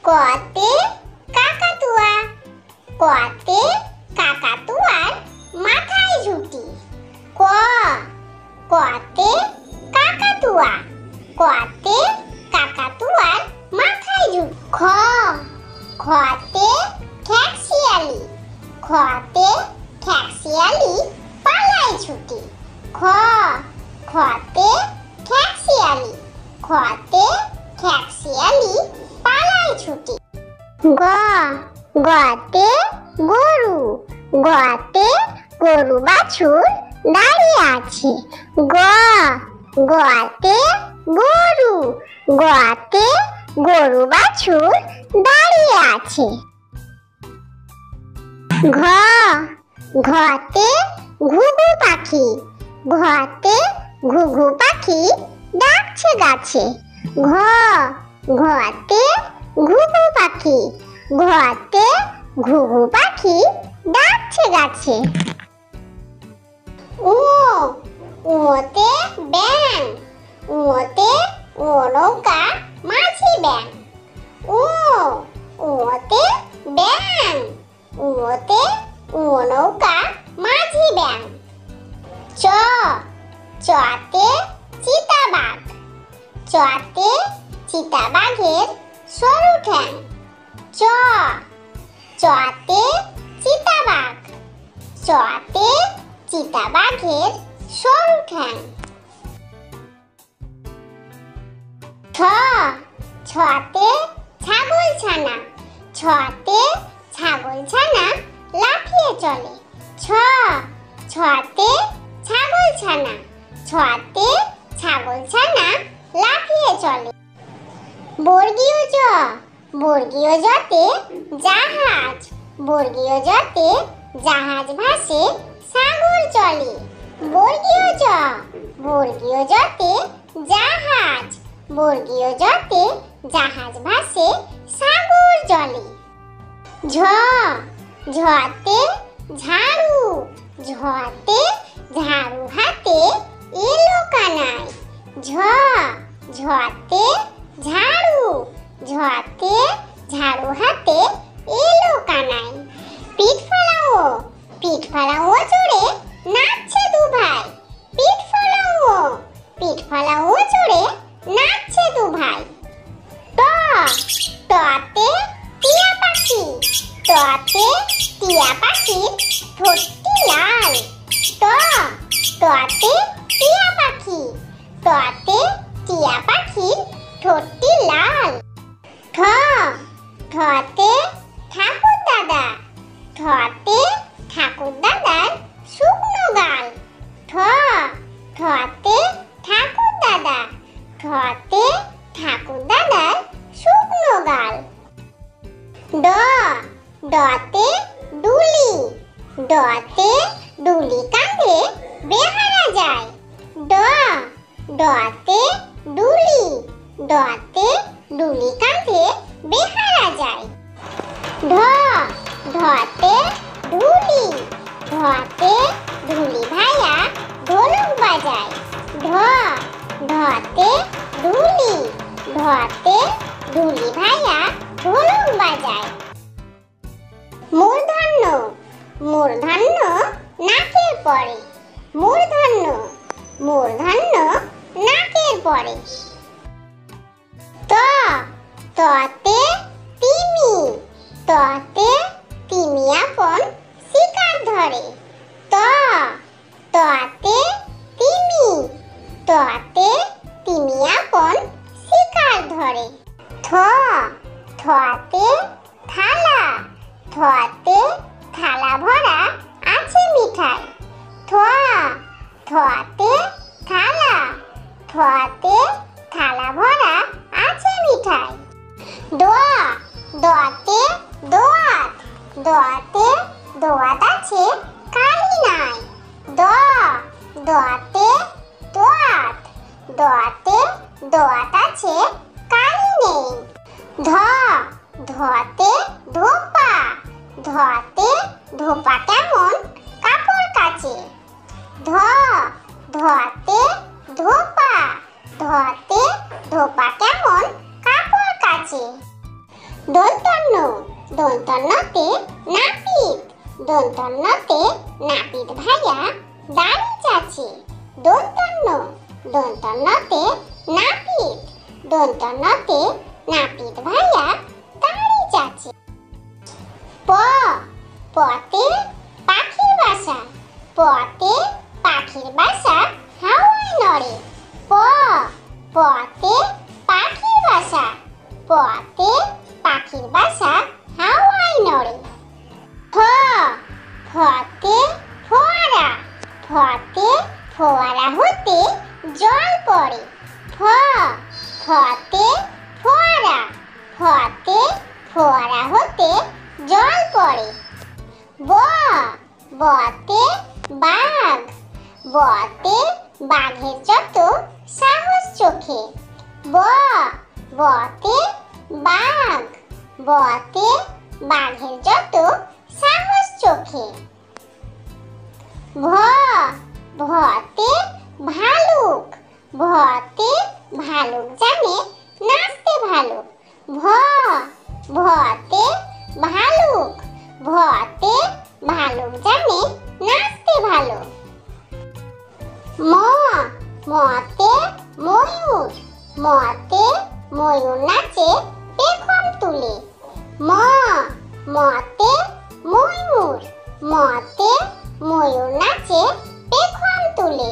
কতে কাকাতুয়া, কতে কাকাতুয়ার মাথায় ঝুঁটি। কতে কাকাতুয়া, কতে কাকাতুয়ার মাথায় ঝুঁটি। খতে খ্যাকশিয়ালি, খতে খ্যাকশিয়ালি পালায় ছুটি। খতে খ্যাকশিয়ালি, খতে খ্যাকশিয়ালি পালায় ছুটি। গতে গরু, গতে গরু বাছুর দাঁড়িয়ে আছে। গতে গরু, গতে গরু বাছুর দাঁড়িয়ে আছে। ঘতে ঘুঘু পাখি, ঘতে ঘুঘু পাখি ডাকছে গাছে। ঘতে ঘুঘু পাখি, ঘতে ঘুঘু পাখি ডাকছে গাছে। ওতে ব্যাঙ, ওতে ও নৌকা মাঝি ব্যাঙ। ওতে ব্যাঙ, ওতে ও নৌকা মাঝি ব্যাঙ। চতে চিতাবাঘ, চতে চিতাবাঘের সরু ঠ্যাং। চতে চিতাবাঘ, চতে চিতাবাঘের সরু ঠ্যাং। ছতে ছাগল ছানা, ছতে ছাগল ছানা লাফিয়ে চলে। ছতে ছাগল ছানা, ছতে ছাগল ছানা লাফিয়ে চলে। বর্গীয় জ, বর্গীয় জতে জাহাজ, বর্গীয় জতে জাহাজ ভাসে সাগর চলে। বর্গীয় জ, বর্গীয় জতে জাহাজ, বর্গীয় জতে জাহাজ ভাসে সাগর জলে। ঝতে ঝাড়ু, ঝতে ঝাড়ু হাতে এলো কানাই। ঝতে ঝাড়ু, ঝতে ঝাড়ু হাতে এলো কানাই। পিঠ ফলাও, পিঠ ফলাও চড়ে নাচছে দু ভাই। পিঠ ফলাও, পিঠ ফলাও চড়ে নাচছে দু ভাই। ততে টিয়া পাখি, ততে টিয়া পাখির ঠোঁটটি লাল। ততে টিয়া পাখি, ততে টিয়া পাখির ঠোঁটটি লাল। ঠতে ঠাকুর দাদা, ঠতে ঠাকুর দাদার শুকনো গাল। ঠতে ঠাকুর দাদা, ঠতে ঠাকুর দাদার শুকনো গাল। ডতে ডুলি, ডতে ডুলি কাঁধে বেহারা যায়। ডতে ডুলি, ডতে ডুলি কাঁধে বেহারা যায়। ঢতে ঢুলি, ঢতে ঢুলি ভাইয়া ঢোলক বাজায়। ঢতে ঢুলি, ঢতে ঢুলি ভাইয়া ঢোলক বাজায়। মূর্ধন্য, মূর্ধন্য নাকের পরে, মূর্ধন্য, মূর্ধন্য নাকের পরে। ততে তিমি, ততে তিমি আপন শিকার ধরে। ততে তিমি, ততে তিমি আপন শিকার ধরে। থতে থালা, থতে থালা ভরা আছে মিঠাই। থতে থালা, থতে থালা ভরা আছে মিঠাই। দতে দোয়াত, দতে দোয়াত আছে কালি নাই। দতে দোয়াত, দতে দোয়াত আছে কালি নেই। ধতে ধোপা, ধতে ধোপা কেমন কাপড় কাচে। ধতে ধোপা, ধতে ধোপা কেমন কাপড় কাচে। দন্তন্য দন্তন্যতে নাপিত দন্তন্যতে নাপিত ভাইয়া দাড়ি চাচে দন্তন্য দন্তন্যতে নাপিত দন্তন্যতে নাপিত ভাইয়া দাড়ি চাচে। প পতে পাখির বাসা পতে পাখির বাসা হাওয়ায় নড়ে প পতে পাখির বাসা পতে পাখির বাসা হাওয়ায় নড়ে। ফ ফতে ফোয়ারা ফতে ফোয়ারা হতে জল পড়ে ফ ফতে ফোয়ারা ফতে ফোয়ারা হতে জল পড়ে। ব বতে বাঘ বতে বাঘের যত সাহস চোখে ব বতে বাঘ বতে বাঘের যত সাহস চোখে। ভ ভতে ভালুক ভতে ভালুক জানে নাচতে ভালো ভ ভতে ভালুক ভতে ভালুক জানে নাচতে ভালো। ম মতে ময়ূর মতে ময়ূর নাচে পেখম তুলে ম মতে ময়ূর মতে ময়ূর নাচে পেখম তুলে।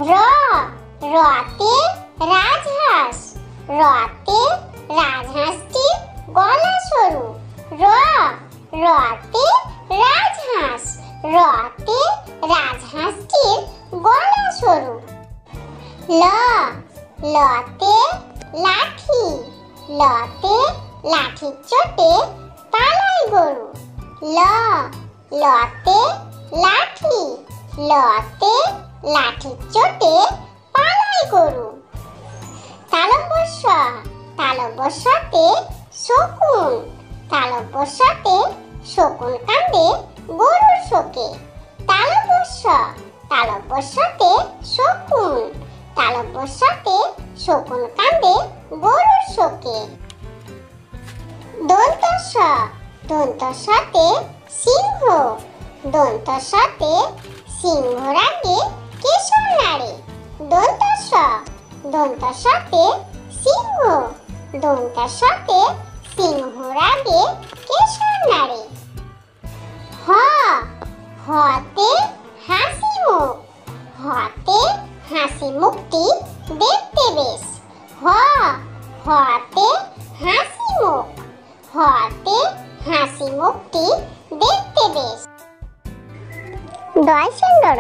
র রতে রাজহাঁস রতে রাজহাঁসটির গলা সরু র রতে রাজহাঁস রতে রাজহাঁসটির গলা সরু। ল লতে লাঠি লতে লাঠির চোটে পালায় গরু ল লতে লাঠি লতে লাঠির চোটে পালায় গরু। তালব্য তালব্যতে শকুন তালব্যতে শকুন কান্দে গরুর শোকে তালব্যতে শকুন তালব্যতে শকুন কান্দে গরুর শোকে। দন্তস্বতে সিংহ দন্তস্বতে সিংহ রাগে কেশর নাড়ে দন্তস্বতে সিংহ দন্তস্বতে সিংহ রাগে কেশর নাড়ে। হ হতে হাসি মুখ হতে হাসি মুখটি দেখতে বেশ হ হতে হাসি মুখ হতে হাসি মুখটি দেখতে বেশ। দয়সিন্দর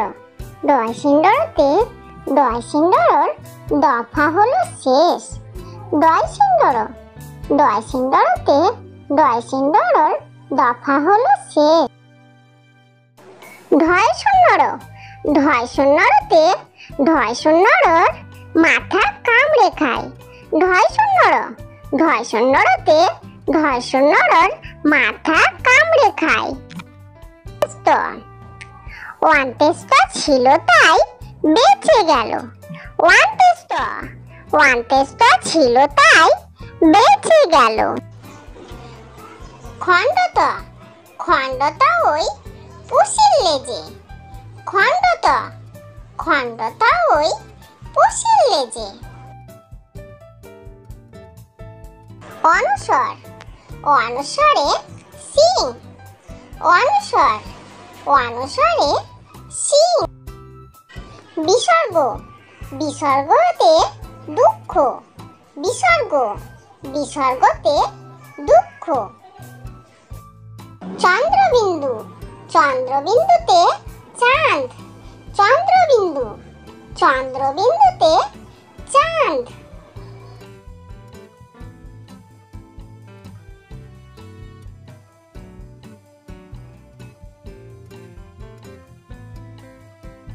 দয়সিন্দরতে দয়সিন্দরর দফা হলো শেষ দয়সিন্দর দয়সিন্দরতে দয়সিন্দরর দফা হলো শেষ। ঢয়সুন্দর ঢয়সুন্দরতে ঢয়সুন্দরর মাথা কামড়ে খায় ঢয়সুন্দর ঢয়সুন্দরতে ঢয়সুন্দরর মাথা কামড়ে খায়। ওয়ান্টেজটা ছিল তাই বেঁচে গেল ওয়ান্টেজটা ছিল তাই বেঁচে গেল। খণ্ডতা খণ্ডতা ওই পুষির লেজে খণ্ডতা ওই পুষির লেজে। অনুস্বর অনুস্বরে সিং অনুস্বরে সিং। বিসর্গ বিসর্গতে দুঃখ বিসর্গতে দুঃখ। চন্দ্রবিন্দু চন্দ্রবিন্দুতে চাঁদ চন্দ্রবিন্দুতে চাঁদ।